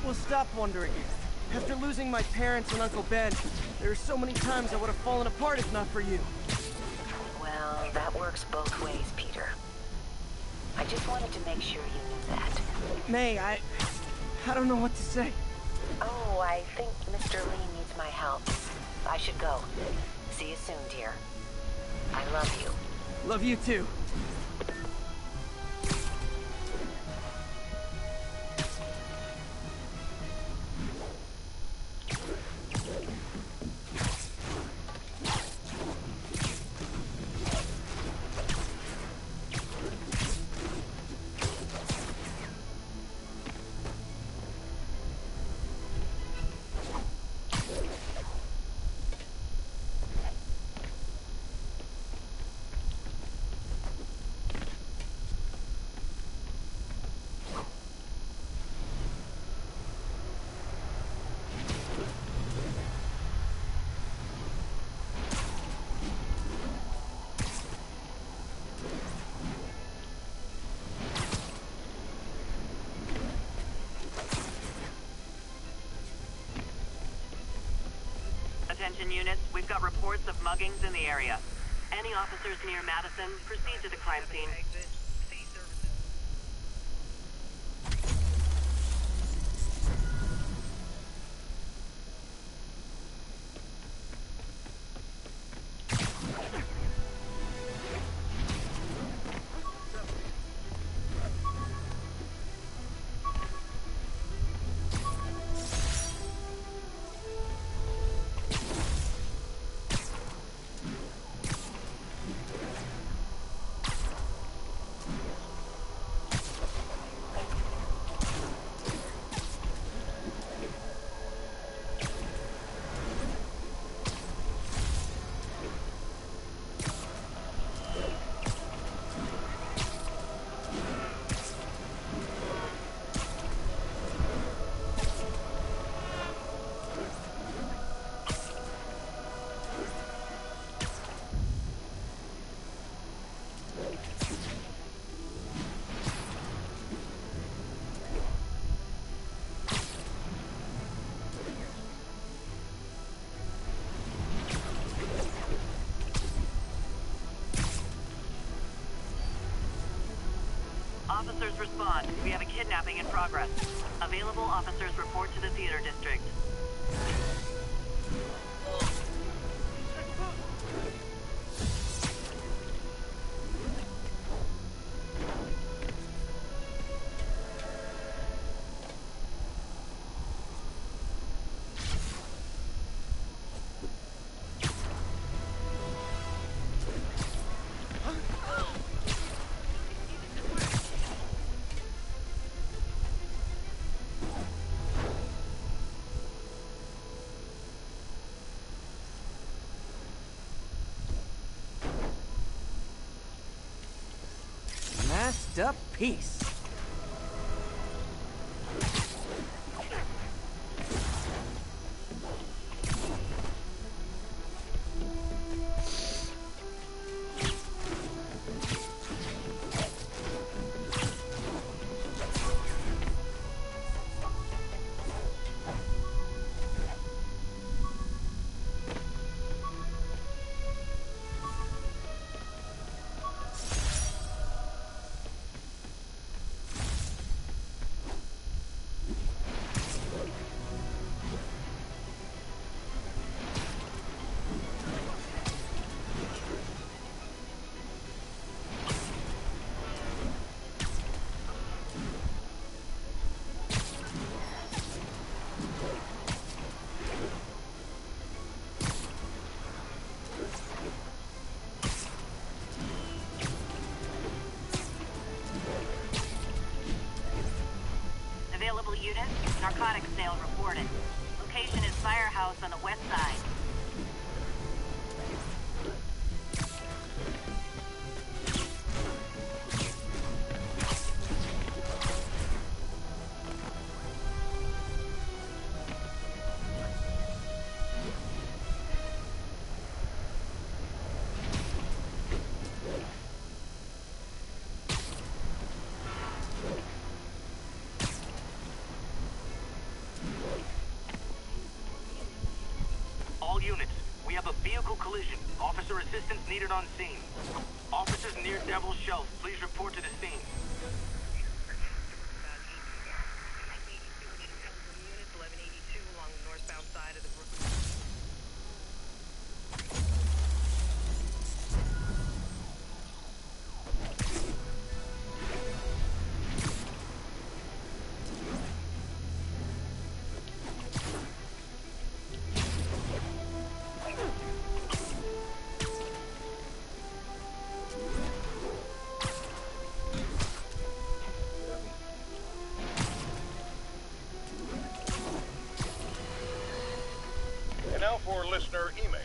Well, stop wondering. After losing my parents and Uncle Ben, there are so many times I would have fallen apart if not for you. Well, that works both ways, Peter. I just wanted to make sure you knew that. May, I don't know what to say. Oh, I think Mr. Lee needs my help. I should go. See you soon, dear. I love you. Love you too. Attention units, we've got reports of muggings in the area. Any officers near Madison, proceed to the crime scene. Officers respond. We have a kidnapping in progress. Available officers report to the theater district. Masked up piece. Available units, narcotics sale reported. Location is Firehouse on the west side. a vehicle collision. Officer assistance needed on scene. Officers near Devil's Shelf, please report to the scene. 1182 along the northbound side of the And now for listener emails.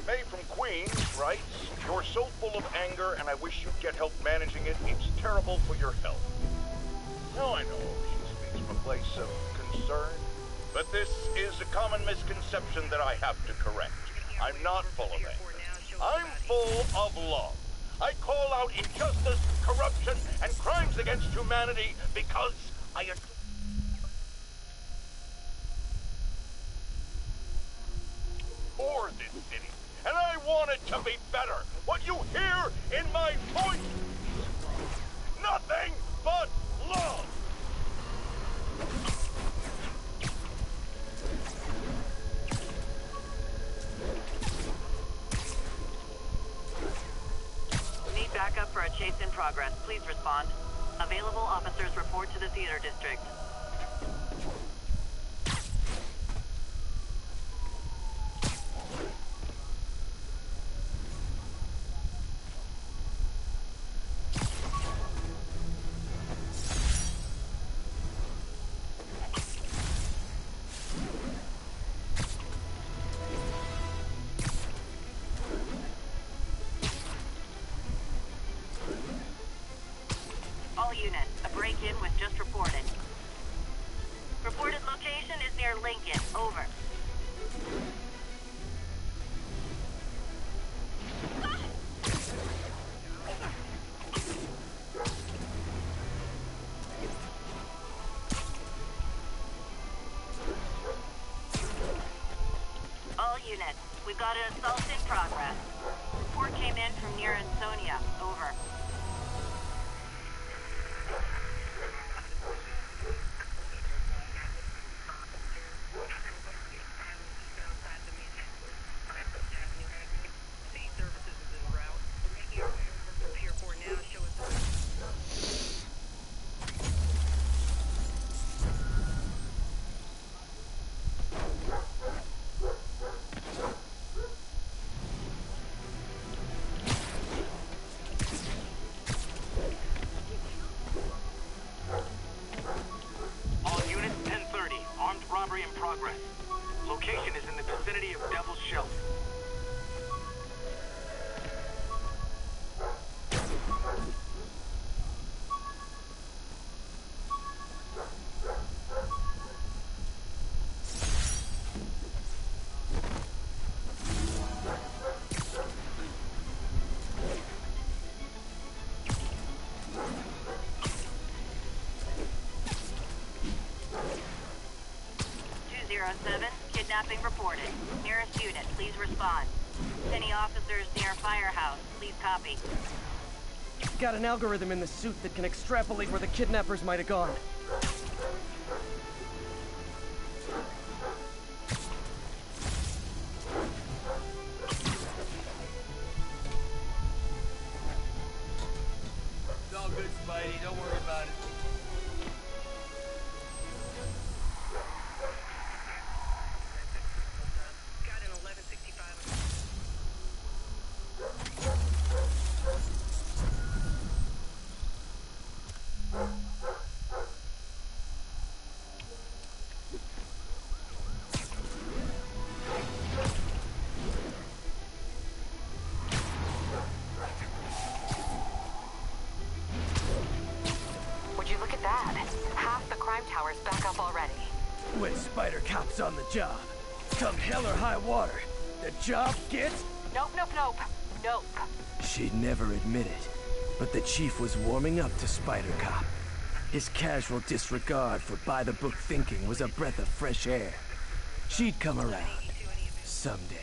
May from Queens writes, "You're so full of anger and I wish you'd get help managing it. It's terrible for your health." Now I know she speaks from a place of concern, but this is a common misconception that I have to correct. I'm not full of anger. I'm full of love. I call out injustice, corruption, and crimes against humanity because I adore this city, and I want it to be better. What you hear in my voice, nothing but love. Need backup for a chase in progress. Please respond. Available officers report to the theater district. All units, a break-in was just reported. Reported location is near Lincoln. Over. All units, we've got an assault in progress. Report came in from near Ansonia. Over. Robbery in progress. Location is in the vicinity of Devil's Shelf. Kidnapping reported. Nearest unit, please respond. Any officers near Firehouse, please copy. Got an algorithm in the suit that can extrapolate where the kidnappers might have gone. It's all good, Spidey. Don't worry about it. Tower's back up already. When Spider Cop's on the job, come hell or high water, the job gets... Nope. She'd never admit it, but the chief was warming up to Spider Cop. His casual disregard for by-the-book thinking was a breath of fresh air. She'd come around. Someday.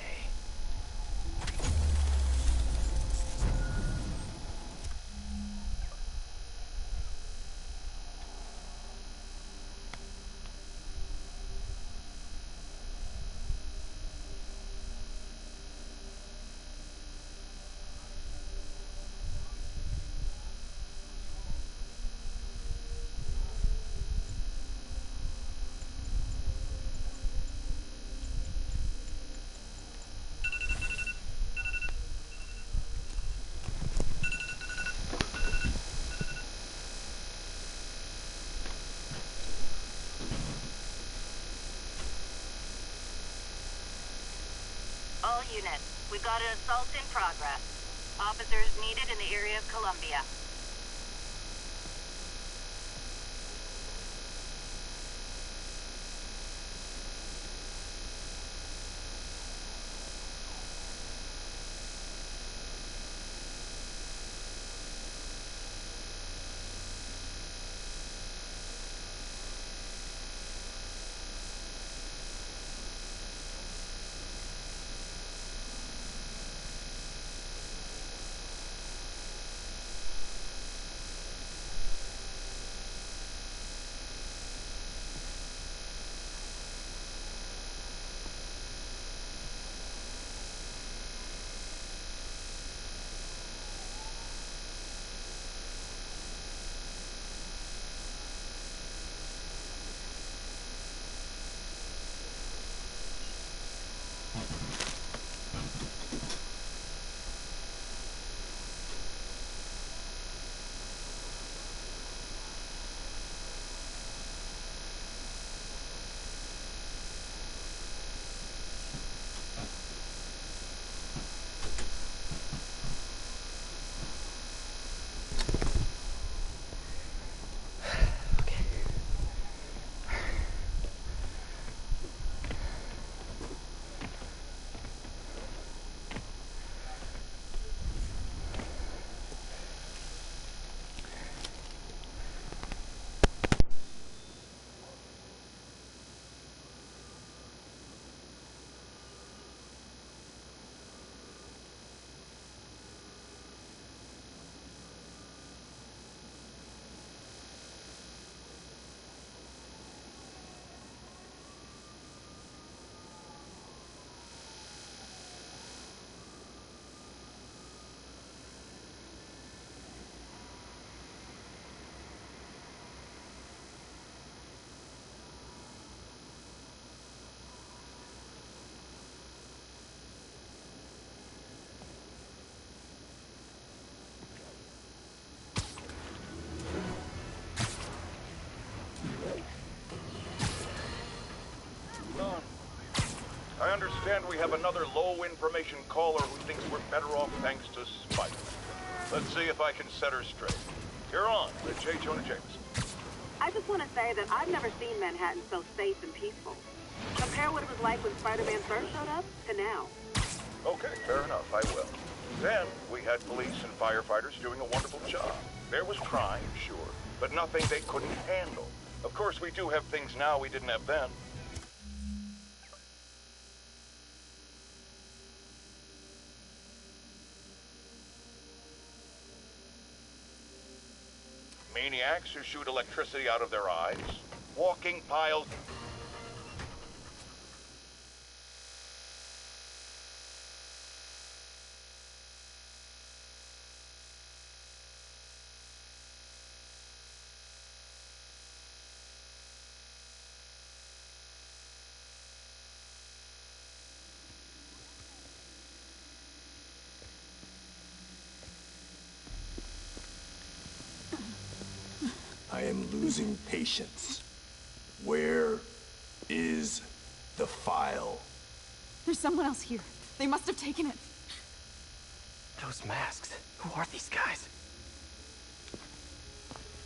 unit. We've got an assault in progress. Officers needed in the area of Columbia. I understand we have another low-information caller who thinks we're better off thanks to Spike. Let's see if I can set her straight. You're on, J. Jonah Jameson. I just want to say that I've never seen Manhattan so safe and peaceful. Compare what it was like when Spider-Man first showed up to now. Okay, fair enough, I will. Then, we had police and firefighters doing a wonderful job. There was crime, sure, but nothing they couldn't handle. Of course, we do have things now we didn't have then. Maniacs who shoot electricity out of their eyes, walking piles... I am losing patience. Where is the file? There's someone else here. They must have taken it. Those masks. Who are these guys?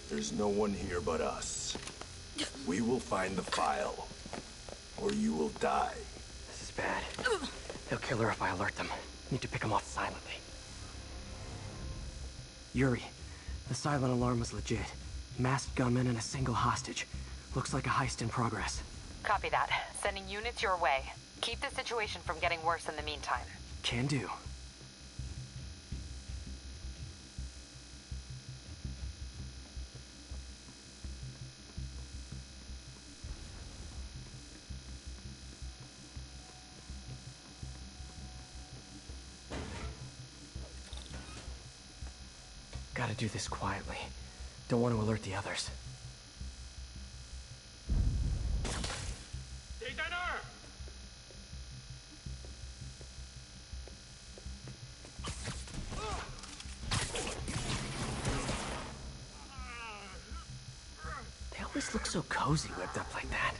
There's no one here but us. We will find the file, or you will die. This is bad. They'll kill her if I alert them. Need to pick them off silently. Yuri, the silent alarm was legit. Masked gunmen and a single hostage. Looks like a heist in progress. Copy that. Sending units your way. Keep the situation from getting worse in the meantime. Can do. Gotta do this quietly. Don't want to alert the others. They always look so cozy whipped up like that.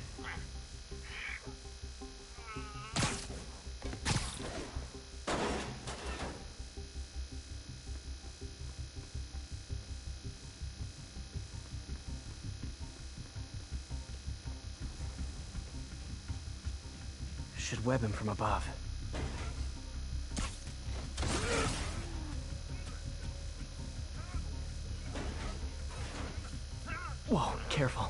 Should web him from above. Whoa, careful.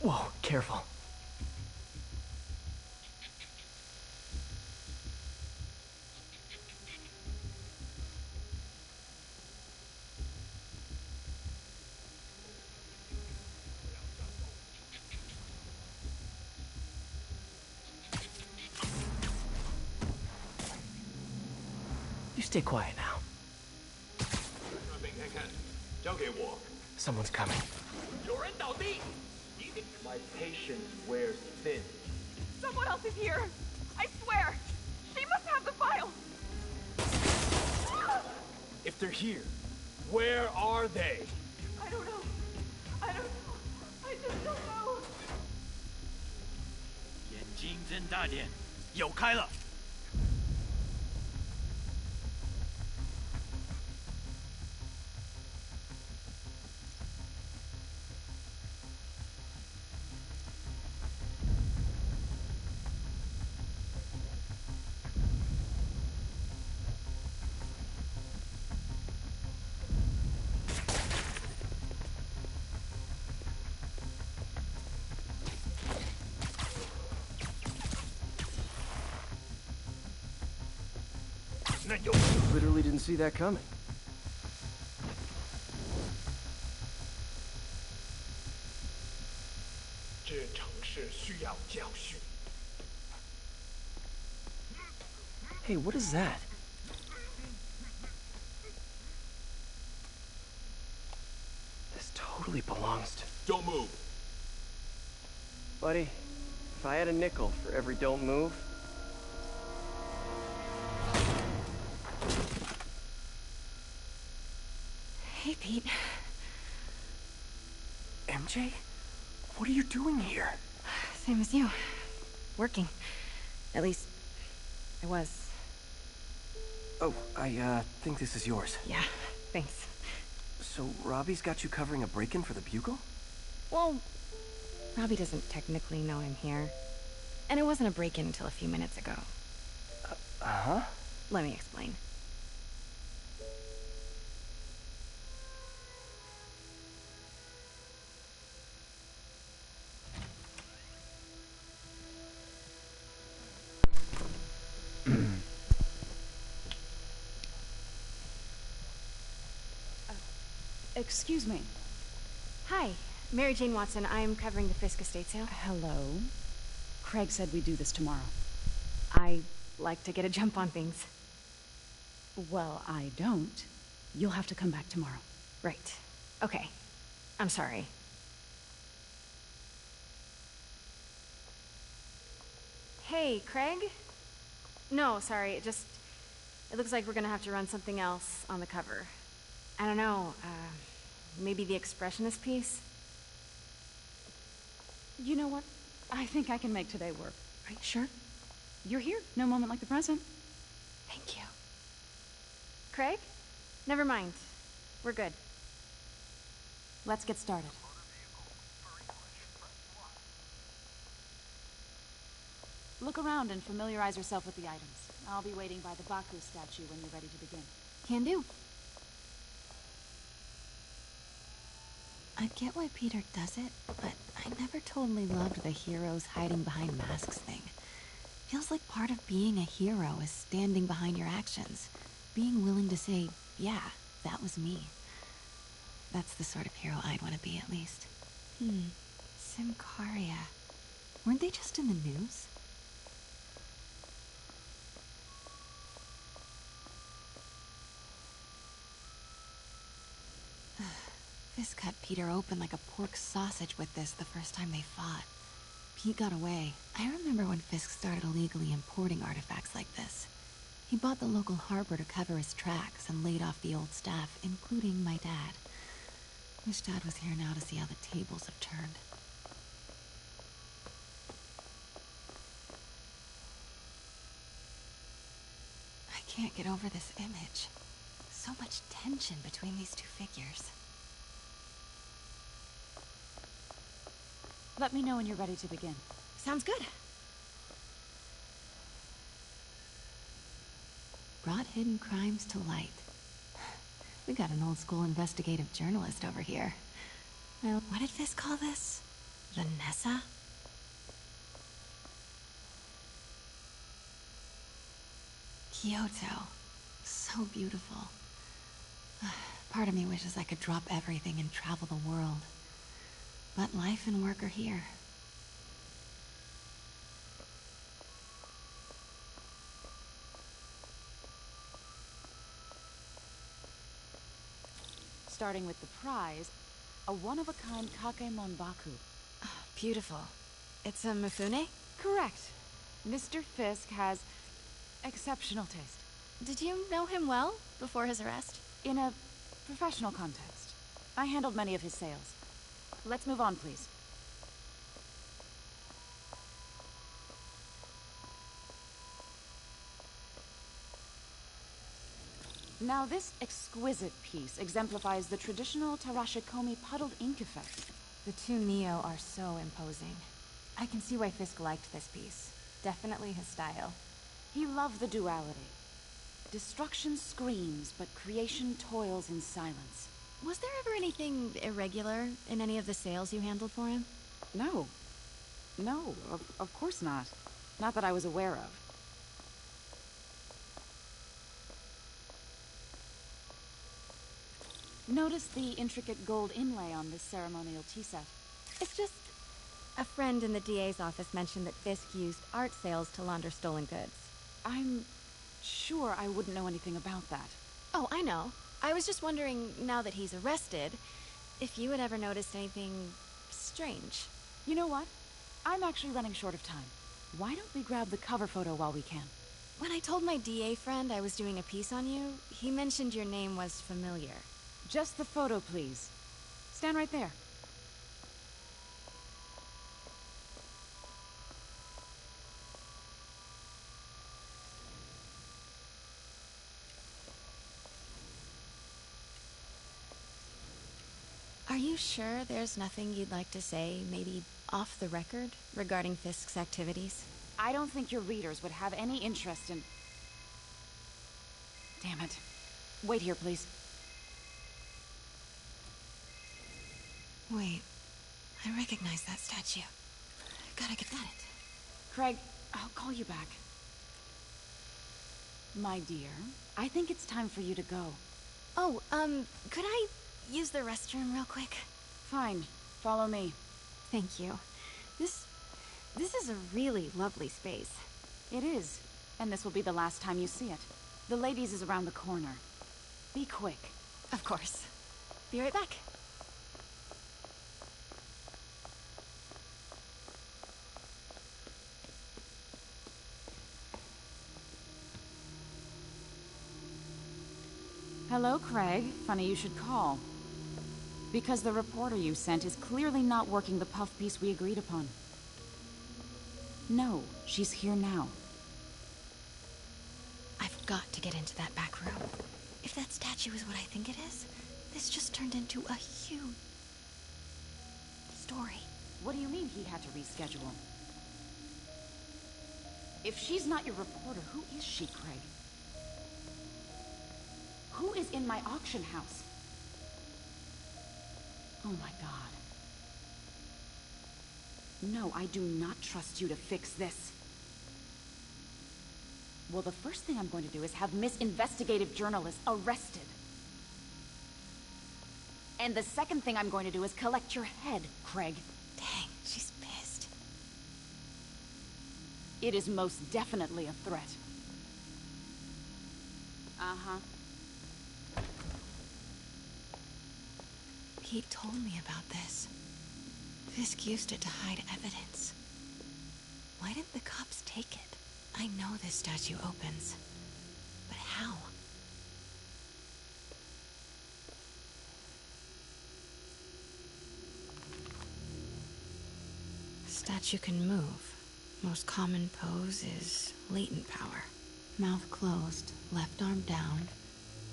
Whoa, careful. You stay quiet now. Someone's coming. My patience wears thin. Someone else is here! I swear! She must have the file! If they're here, where are they? I don't know. I don't know. I just don't know. 眼睛睁大点，有开了。Literally didn't see that coming. Hey, what is that? This totally belongs to... Don't move. Buddy, if I had a nickel for every don't move... Hey, Pete. MJ? What are you doing here? Same as you. Working. At least, I was. Oh, I think this is yours. Yeah, thanks. So, Robbie's got you covering a break-in for the Bugle? Well, Robbie doesn't technically know I'm here. And it wasn't a break-in until a few minutes ago. Uh-huh? Let me explain. Excuse me. Hi, Mary Jane Watson. I'm covering the Fisk estate sale. Hello. Craig said we'd do this tomorrow. I like to get a jump on things. Well, I don't. You'll have to come back tomorrow. Right. Okay. I'm sorry. Hey, Craig? No, sorry. It looks like we're gonna have to run something else on the cover. I don't know, maybe the expressionist piece? You know what? I think I can make today work. Right, sure. You're here. No moment like the present. Thank you. Craig? Never mind. We're good. Let's get started. Look around and familiarize yourself with the items. I'll be waiting by the Baku statue when you're ready to begin. Can do. I get why Peter does it, but I never totally loved the heroes hiding behind masks thing. feels like part of being a hero is standing behind your actions. Being willing to say, yeah, that was me. That's the sort of hero I'd want to be, at least. Symkaria. Weren't they just in the news? Fisk cut Peter open like a pork sausage with this the first time they fought. Pete got away. I remember when Fisk started illegally importing artifacts like this. He bought the local harbor to cover his tracks and laid off the old staff, including my dad. Wish Dad was here now to see how the tables have turned. I can't get over this image. So much tension between these two figures. Let me know when you're ready to begin. Sounds good. Brought hidden crimes to light. We got an old school investigative journalist over here. Well, what did Fisk call this? Vanessa? Kyoto. So beautiful. Part of me wishes I could drop everything and travel the world. But life and work are here. Starting with the prize, a one-of-a-kind Kakemon Baku. Oh, beautiful. It's a Mifune? Correct. Mr. Fisk has exceptional taste. Did you know him well before his arrest? In a professional context. I handled many of his sales. Let's move on, please. Now, this exquisite piece exemplifies the traditional Tarashikomi puddled ink effect. The two Neo are so imposing. I can see why Fisk liked this piece. Definitely his style. He loved the duality. Destruction screams, but creation toils in silence. Was there ever anything irregular in any of the sales you handled for him? No. No, of course not. Not that I was aware of. Notice the intricate gold inlay on this ceremonial tea set. It's just... a friend in the DA's office mentioned that Fisk used art sales to launder stolen goods. I'm sure I wouldn't know anything about that. Oh, I know. I was just wondering, now that he's arrested, if you had ever noticed anything strange. You know what? I'm actually running short of time. Why don't we grab the cover photo while we can? When I told my DA friend I was doing a piece on you, he mentioned your name was familiar. Just the photo, please. Stand right there. Are you sure there's nothing you'd like to say, maybe off the record, regarding Fisk's activities? I don't think your readers would have any interest in... Damn it. Wait here, please. Wait, I recognize that statue. Gotta get at it. Craig, I'll call you back. My dear, I think it's time for you to go. Oh, could I use the restroom real quick? Fine. Follow me. Thank you. This is a really lovely space. It is. And this will be the last time you see it. The ladies is around the corner. Be quick. Of course. Be right back. Hello, Craig. Funny you should call. Because the reporter you sent is clearly not working the puff piece we agreed upon. No, she's here now. I've got to get into that back room. If that statue is what I think it is, this just turned into a huge story. What do you mean he had to reschedule? If she's not your reporter, who is she, Craig? Who is in my auction house? Oh my god. No, I do not trust you to fix this. Well, the first thing I'm going to do is have Miss Investigative Journalist arrested. And the second thing I'm going to do is collect your head, Craig. Dang, she's pissed. It is most definitely a threat. Uh-huh. Pete told me about this. Fisk used it to hide evidence. Why didn't the cops take it? I know this statue opens, but how? Statue can move. Most common pose is latent power. Mouth closed, left arm down,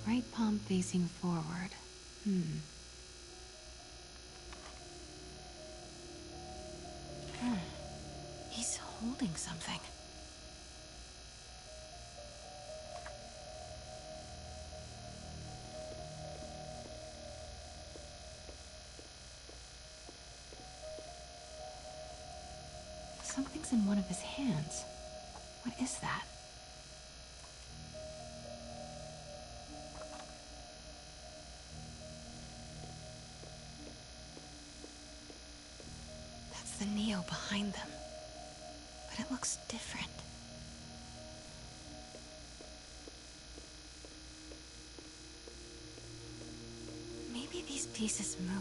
right palm facing forward. He's holding something. Something's in one of his hands. What is that? That's the Neo behind them. But it looks different. Maybe these pieces move.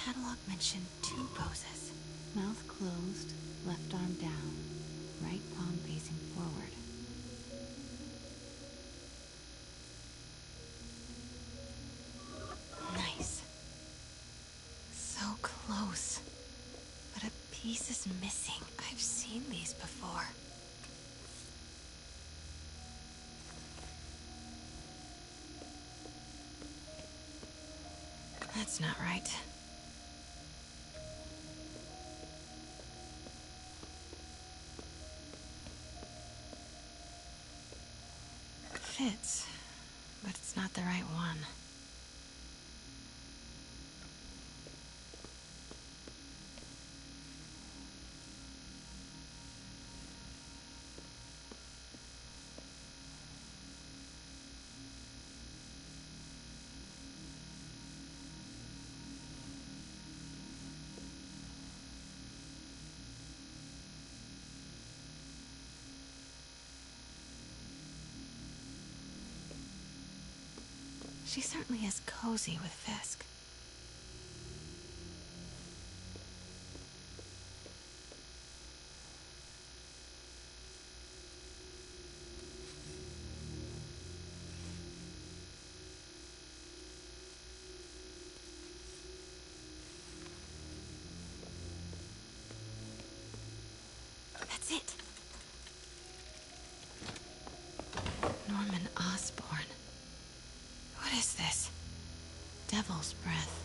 Catalog mentioned 2 poses. Mouth closed, left arm down, right palm facing forward. Nice. So close. But a piece is missing. I've seen these before. That's not right. Fits, but it's not the right one. She certainly is cozy with Fisk. That's it. Norman Osborn. What is this? Devil's breath.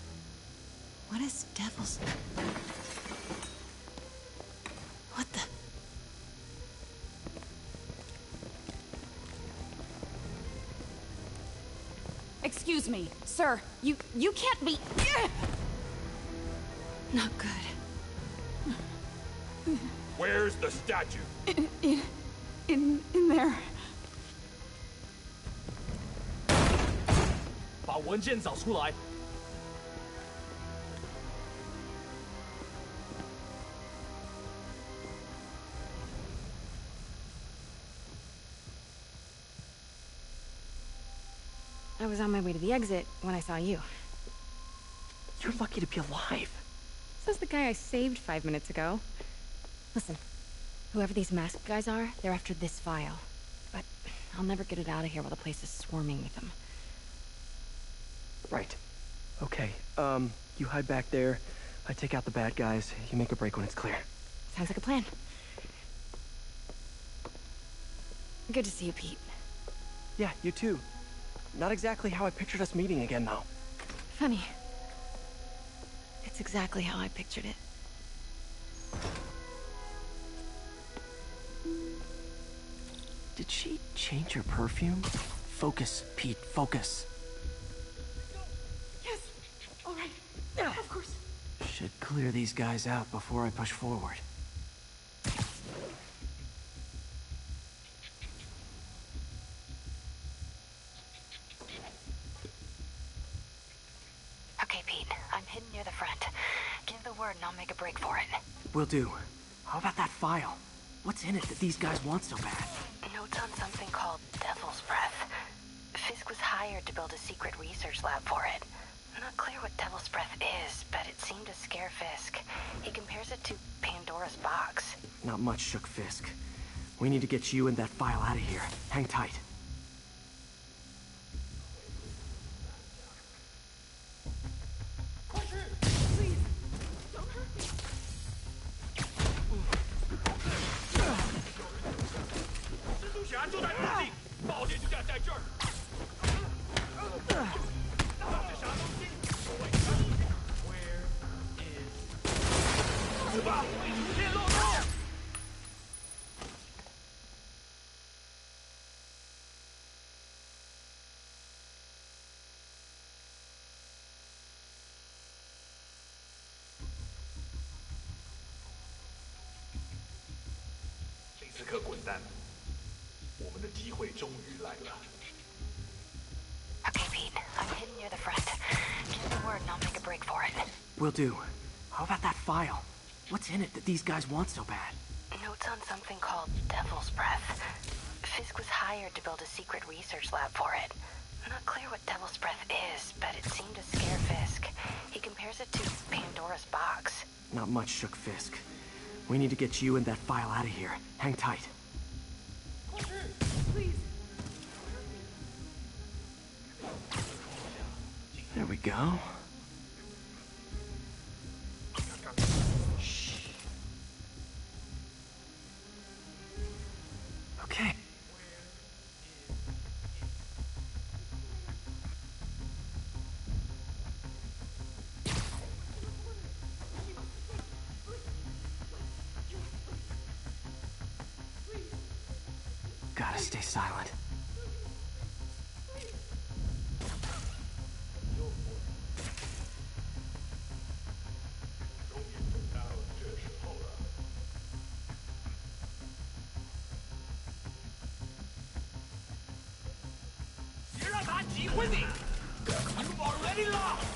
What is devil's... What the... Excuse me, sir. You can't be... Not good. Where's the statue? In there. 把文件找出来。I was on my way to the exit when I saw you. You're lucky to be alive. Says the guy I saved 5 minutes ago. Listen, whoever these masked guys are, they're after this file. But I'll never get it out of here while the place is swarming with them. Right. Okay, you hide back there. I take out the bad guys. You make a break when it's clear. Sounds like a plan. Good to see you, Pete. Yeah, you too. Not exactly how I pictured us meeting again, though. Funny. It's exactly how I pictured it. Did she change her perfume? Focus, Pete, focus. Yes! Alright. Of course. Should clear these guys out before I push forward. Okay, Pete. I'm hidden near the front. Give the word and I'll make a break for it. Will do. How about that file? What's in it that these guys want so bad? Notes on something called Devil's Breath. Fisk was hired to build a secret research lab for it. Not clear what Devil's Breath is, but it seemed to scare Fisk. He compares it to Pandora's box. Not much shook Fisk. We need to get you and that file out of here. Hang tight. Please, don't hurt me. 蜘蛛侠就在附近，爆裂就架在这儿。那是啥东西？我也看不见。Where is？ 死吧！别漏洞！ 斯克滚蛋！我们的机会终于来了。Okay, Pete. I'm hidden near the front. Give the word and I'll make a break for it. Will do. How about that file? What's in it that these guys want so bad? Notes on something called Devil's Breath. Fisk was hired to build a secret research lab for it. Not clear what Devil's Breath is, but it seemed to scare Fisk. He compares it to Pandora's box. Not much shook Fisk. We need to get you and that file out of here. Hang tight. Please. There we go. Shh. Okay. Gotta stay silent. You've already lost!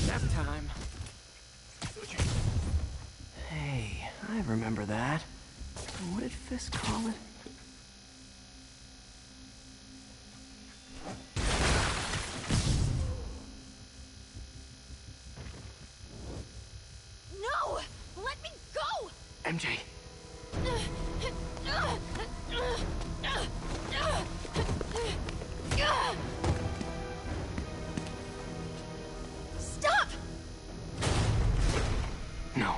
Nap time. Hey, I remember that. What did Fisk call it? No! Let me go! MJ. Stop! No.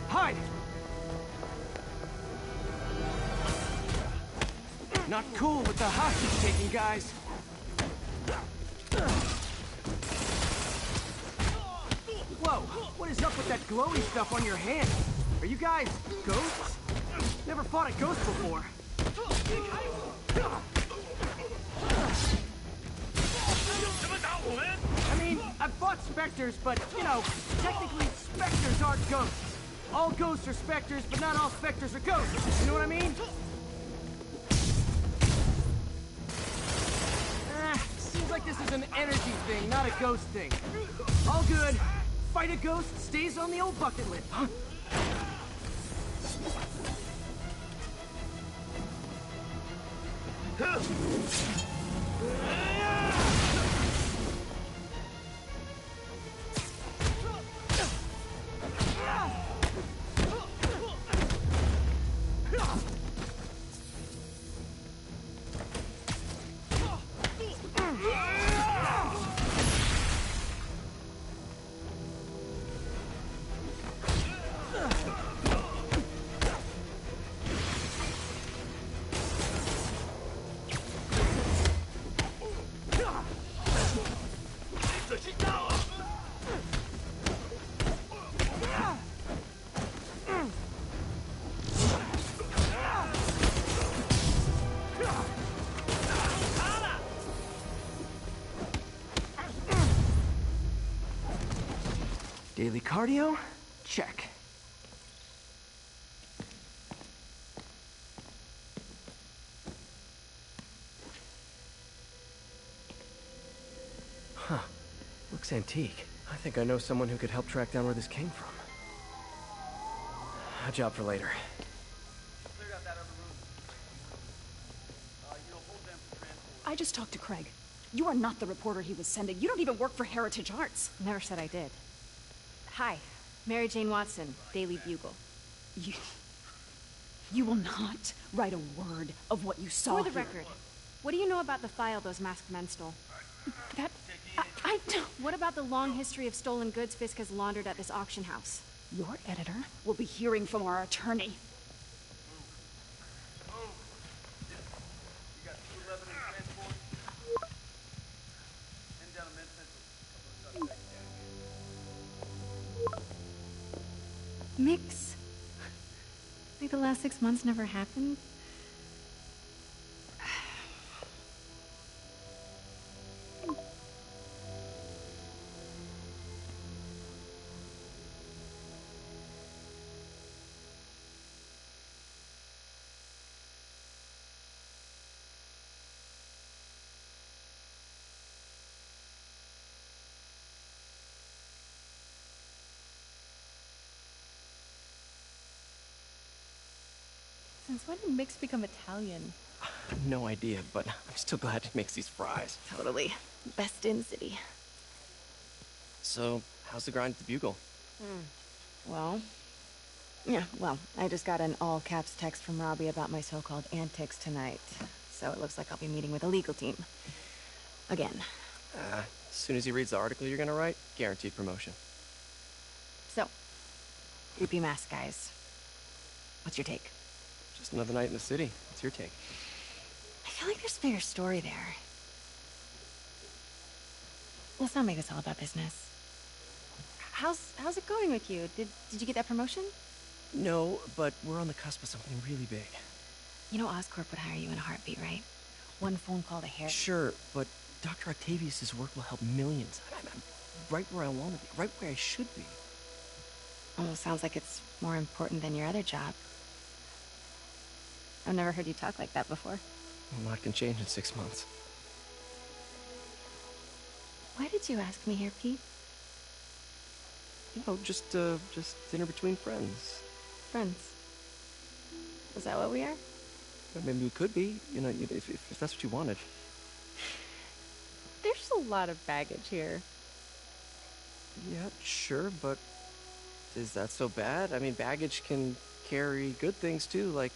Hide! Not cool with the hostage-taking, guys. Whoa, what is up with that glowy stuff on your hand? Are you guys ghosts? Never fought a ghost before. I mean, I've fought specters, but, you know, technically specters aren't ghosts. All ghosts are specters, but not all specters are ghosts. You know what I mean? Seems like this is an energy thing, not a ghost thing. All good. Fight a ghost stays on the old bucket list, huh? Daily cardio? Check. Huh. Looks antique. I think I know someone who could help track down where this came from. A job for later. I just talked to Craig. You are not the reporter he was sending. You don't even work for Heritage Arts. Never said I did. Hi, Mary Jane Watson, Daily Bugle. You will not write a word of what you saw For the here. record, what do you know about the file those masked men stole? I don't... What about the long history of stolen goods Fisk has laundered at this auction house? Your editor will be hearing from our attorney. Mix. Like the last 6 months never happened? Since when did Mix become Italian? No idea, but I'm still glad he makes these fries. Totally. Best in city. So, how's the grind at the Bugle? Well, I just got an all-caps text from Robbie about my so-called antics tonight. So it looks like I'll be meeting with a legal team. Again. As soon as he reads the article you're gonna write, guaranteed promotion. So, creepy mask guys. What's your take? Just another night in the city. What's your take? I feel like there's a bigger story there. Let's not make this all about business. How's it going with you? Did you get that promotion? No, but we're on the cusp of something really big. You know Oscorp would hire you in a heartbeat, right? One phone call to Harry. Sure, but Dr. Octavius' work will help millions. I'm right where I want to be, right where I should be. Almost sounds like it's more important than your other job. I've never heard you talk like that before. A lot can change in 6 months. Why did you ask me here, Pete? You know, just dinner between friends. Friends. Is that what we are? Maybe we could be, you know, if that's what you wanted. There's a lot of baggage here. Yeah, sure, but is that so bad? I mean, baggage can carry good things too, like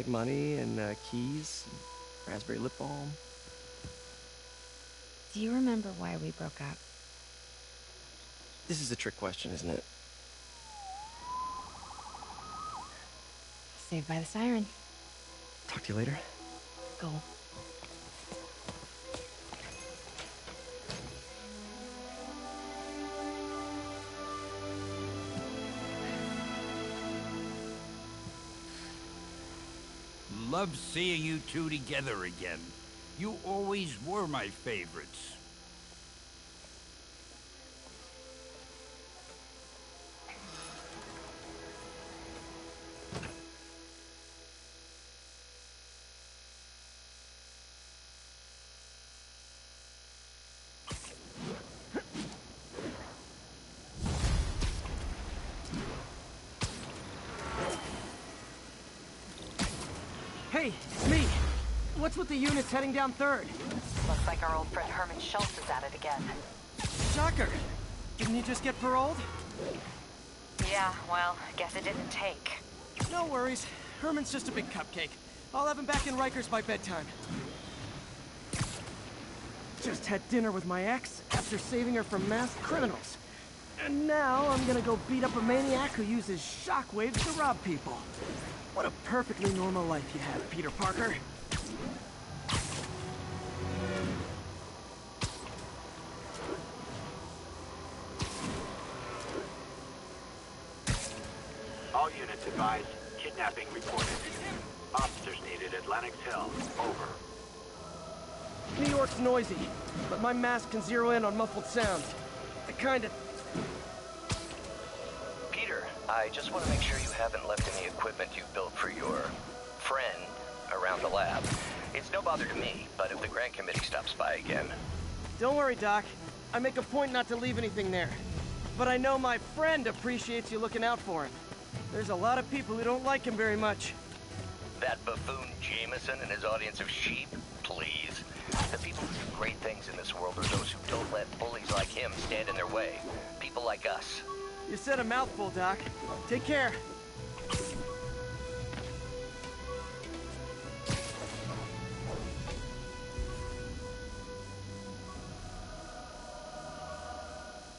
money and keys, and raspberry lip balm. Do you remember why we broke up? This is a trick question, isn't it? Saved by the siren. Talk to you later. Go. Love seeing you two together again. You always were my favorites. Hey, it's me. What's with the units heading down 3rd? Looks like our old friend Herman Schultz is at it again. Shocker. Didn't he just get paroled? Yeah, well, guess it didn't take. No worries. Herman's just a big cupcake. I'll have him back in Rikers by bedtime. Just had dinner with my ex after saving her from masked criminals. And now I'm gonna go beat up a maniac who uses shockwaves to rob people. What a perfectly normal life you have, Peter Parker. All units advised. Kidnapping reported. Officers needed at Lenox Hill. Over. New York's noisy, but my mask can zero in on muffled sounds. The kind of... Peter, I just want to make sure you haven't left any equipment you built for your friend around the lab. It's no bother to me, but if the grant committee stops by again... Don't worry, Doc. I make a point not to leave anything there. But I know my friend appreciates you looking out for him. There's a lot of people who don't like him very much. That buffoon Jameson and his audience of sheep? Please. The people who do great things in this world are those who don't let bullies like him stand in their way. People like us. You said a mouthful, Doc. Take care.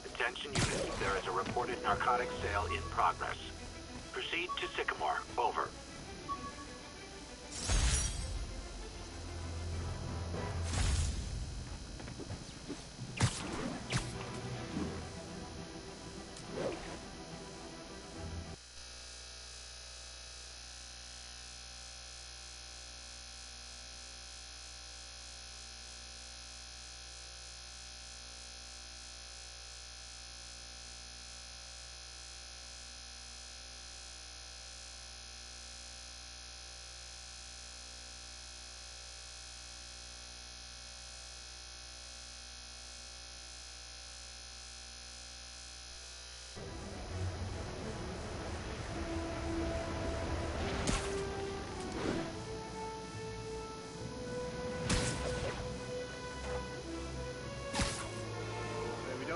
Attention units, there is a reported narcotics sale in progress. Proceed to Sycamore. Over.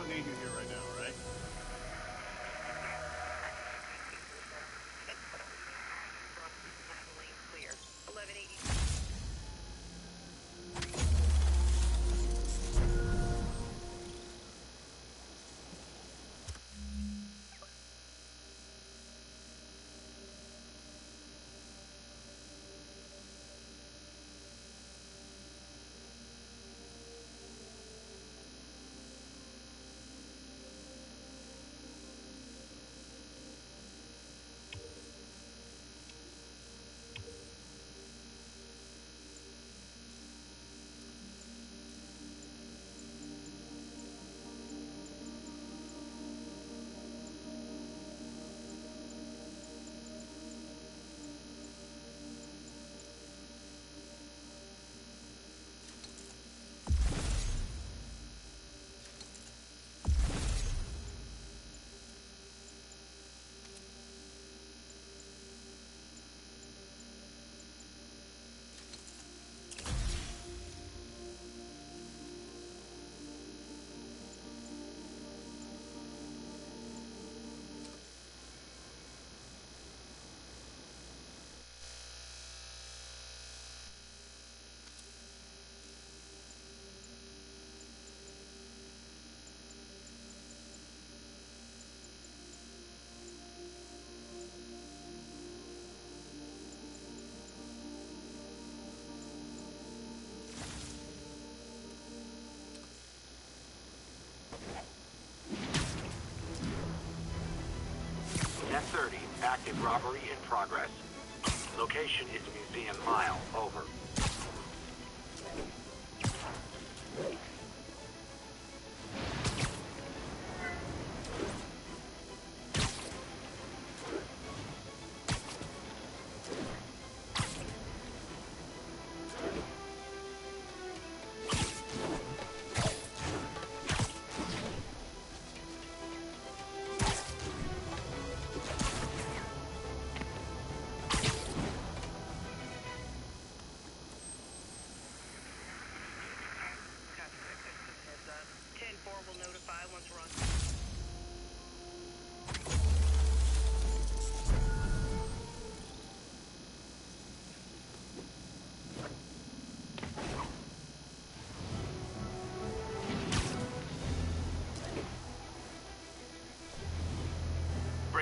Need you here right now, right? Clear. 1180. Net-30, active robbery in progress. Location is Museum Mile. Over.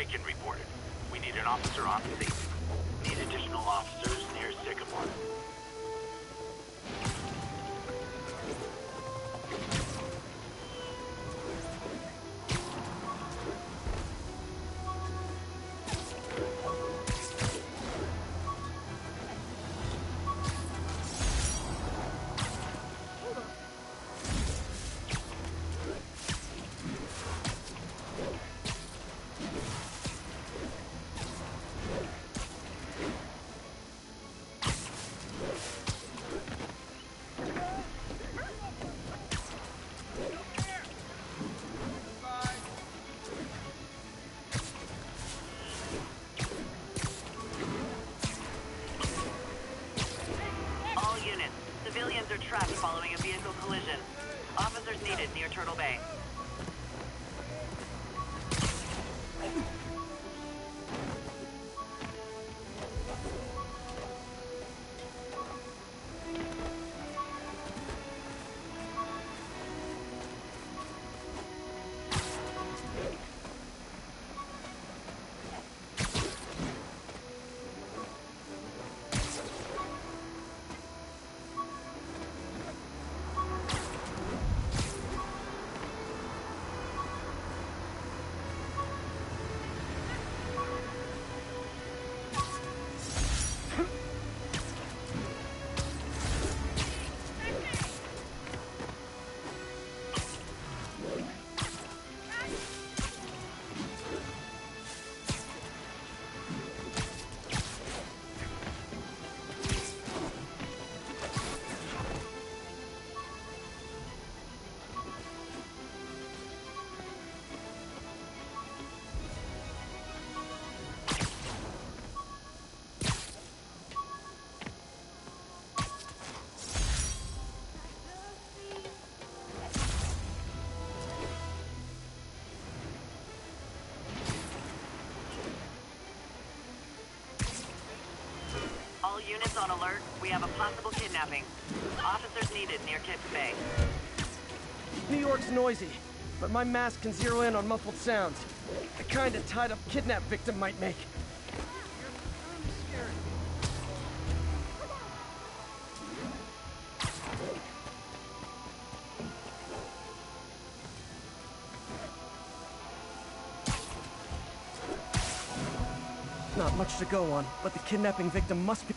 break-in reported. We need an officer on scene. Need additional officers near Sycamore. Civilians are trapped following a vehicle collision. Officers needed near Turtle Bay. All units on alert. We have a possible kidnapping. Officers needed near Kips Bay. New York's noisy, but my mask can zero in on muffled sounds. The kind a tied-up kidnap victim might make. Not much to go on, but the kidnapping victim must be...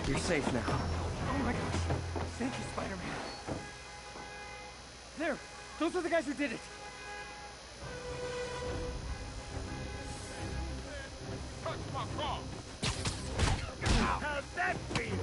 You're safe now. Oh my gosh. Thank you, Spider-Man. There! Those are the guys who did it! Touch my car! How's that feel?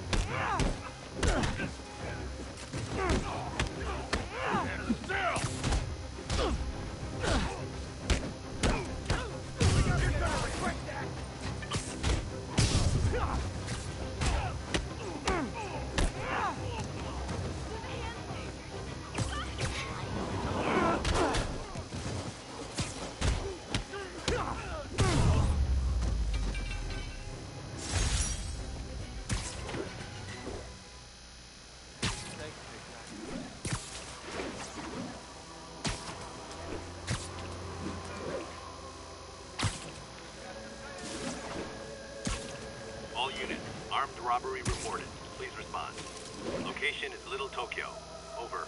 All units, armed robbery reported. Please respond. Location is Little Tokyo. Over.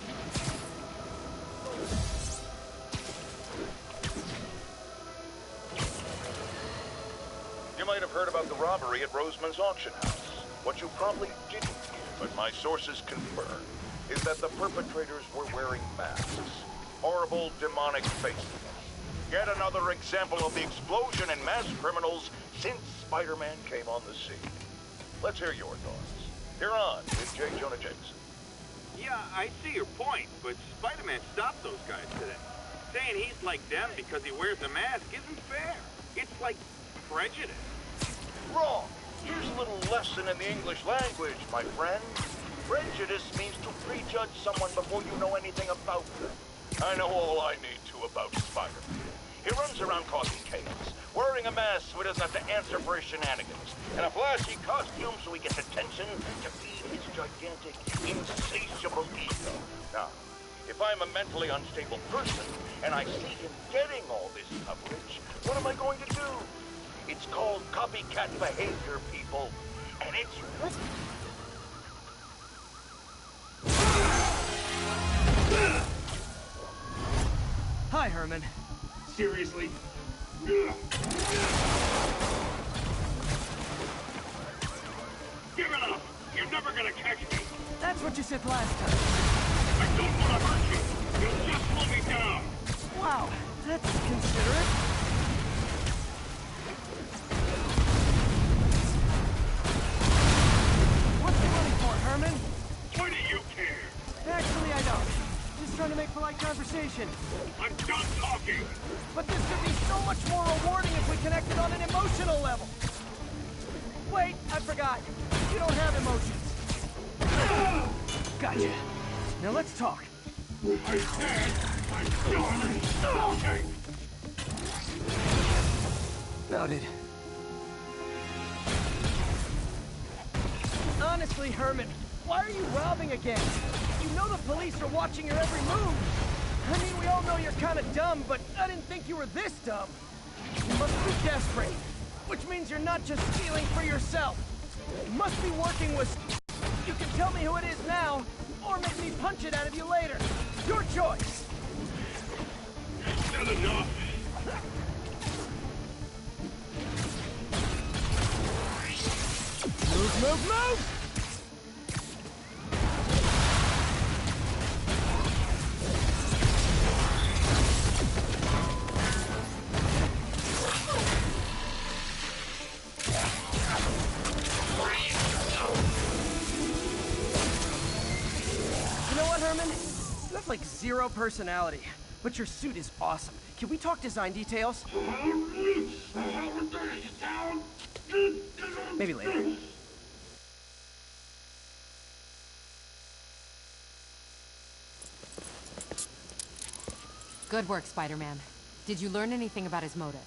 You might have heard about the robbery at Roseman's auction house. What you probably didn't hear, but my sources confirm, is that the perpetrators were wearing masks. Horrible, demonic faces. Yet another example of the explosion in mass criminals since Spider-Man came on the scene. Let's hear your thoughts. You're on with J. Jonah Jameson. Yeah, I see your point, but Spider-Man stopped those guys today. Saying he's like them because he wears a mask isn't fair. It's like prejudice. Wrong. Here's a little lesson in the English language, my friend. Prejudice means to prejudge someone before you know anything about them. I know all I need to about Spider-Man. He runs around causing chaos, wearing a mask so he doesn't have to answer for his shenanigans, and a flashy costume so he gets attention to feed his gigantic, insatiable ego. Now, If I'm a mentally unstable person, and I see him getting all this coverage, what am I going to do? It's called copycat behavior, people. And it's... Hi, Herman. Seriously? Give it up! You're never gonna catch me! That's what you said last time. I don't want to hurt you! You'll just slow me down! Wow, that's considerate. What's the money for, Herman? Why do you care? Actually, I don't. Just trying to make polite conversation. I'm done talking! But this could be so much more rewarding if we connected on an emotional level. Wait, I forgot. You don't have emotions. Gotcha. Now let's talk. I said I'm done talking! Noted. Honestly, Herman, why are you robbing again? You know the police are watching your every move. I mean, we all know you're kind of dumb, but I didn't think you were this dumb. You must be desperate, which means you're not just stealing for yourself. You must be working with... You can tell me who it is now, or make me punch it out of you later. Your choice. Is that enough? Move, move, move! You know what, Herman? You have like zero personality, but your suit is awesome. Can we talk design details? Maybe later. Good work, Spider-Man. Did you learn anything about his motive?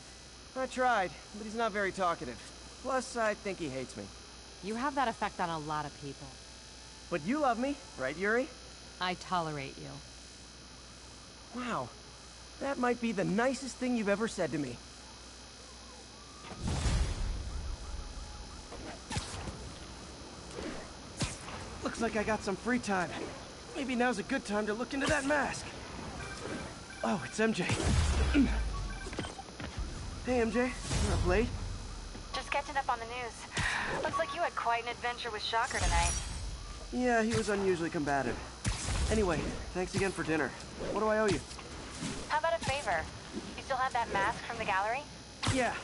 I tried, but he's not very talkative. Plus, I think he hates me. You have that effect on a lot of people. But you love me, right, Yuri? I tolerate you. Wow. That might be the nicest thing you've ever said to me. Looks like I got some free time. Maybe now's a good time to look into that mask. Oh, it's MJ. Hey, MJ. You're up late? Just catching up on the news. Looks like you had quite an adventure with Shocker tonight. Yeah, he was unusually combative. Anyway, thanks again for dinner. What do I owe you? How about a favor? You still have that mask from the gallery? Yeah.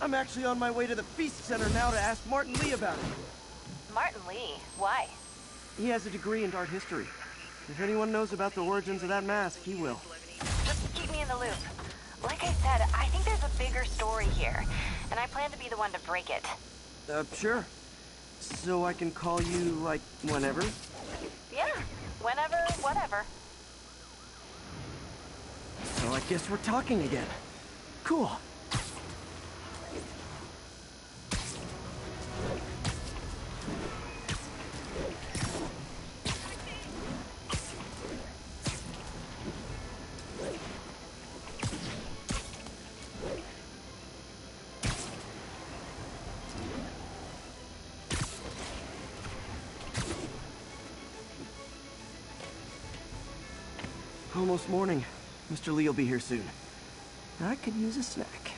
I'm actually on my way to the Feast Center now to ask Martin Lee about it. Martin Lee? Why? He has a degree in art history. If anyone knows about the origins of that mask, he will. Just keep me in the loop. Like I said, I think there's a bigger story here, and I plan to be the one to break it. Sure. So I can call you, like, whenever? Yeah, whenever, whatever. So I guess we're talking again. Cool. Almost morning. Mr. Lee will be here soon. I could use a snack.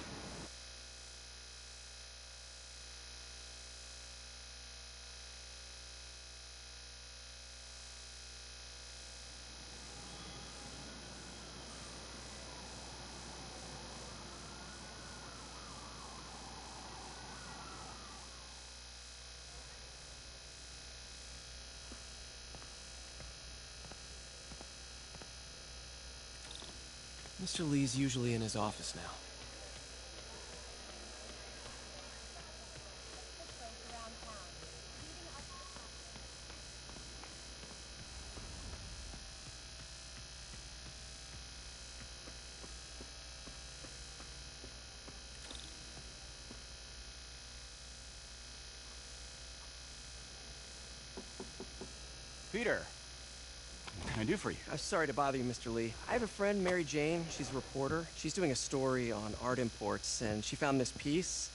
Mr. Lee's usually in his office now. Peter. can I do for you? I'm sorry to bother you, Mr. Lee. I have a friend, Mary Jane. She's a reporter. She's doing a story on art imports, and she found this piece.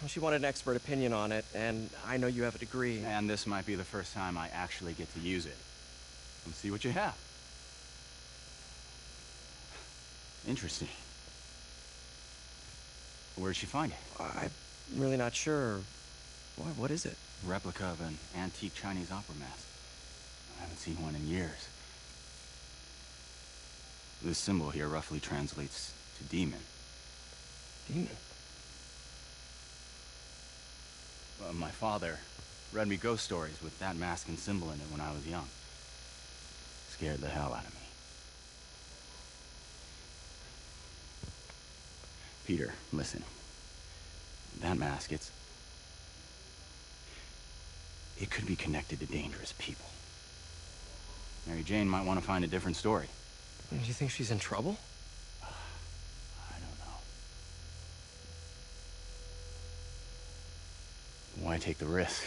She wanted an expert opinion on it, and I know you have a degree. And this might be the first time I actually get to use it. Let's see what you have. Interesting. Where'd she find it? I'm really not sure. What is it? Replica of an antique Chinese opera mask. I haven't seen one in years. This symbol here roughly translates to demon. Demon? My father read me ghost stories with that mask and symbol in it when I was young. Scared the hell out of me. Peter, listen. That mask, it could be connected to dangerous people. Mary Jane might want to find a different story. Do you think she's in trouble? I don't know. Why take the risk?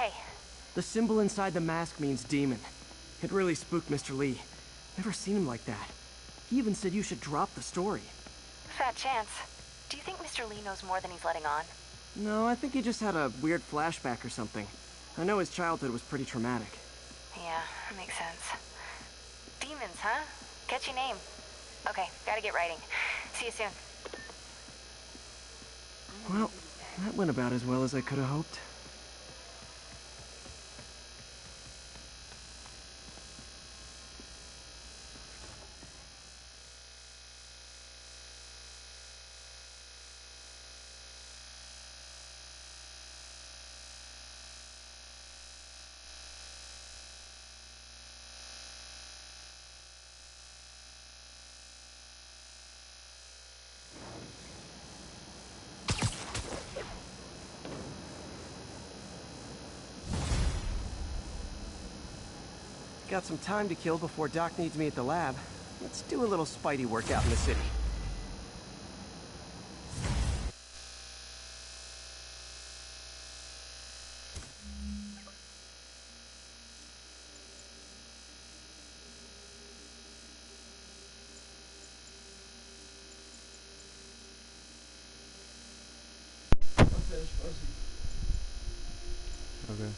Hey. The symbol inside the mask means demon. It really spooked Mr. Lee. Never seen him like that. He even said you should drop the story. Fat chance. Do you think Mr. Lee knows more than he's letting on? No, I think he just had a weird flashback or something. I know his childhood was pretty traumatic. Yeah, makes sense. Demons, huh? Catchy name. Okay, gotta get writing. See you soon. Well, that went about as well as I could have hoped. Got some time to kill before Doc needs me at the lab. Let's do a little Spidey workout in the city. Okay.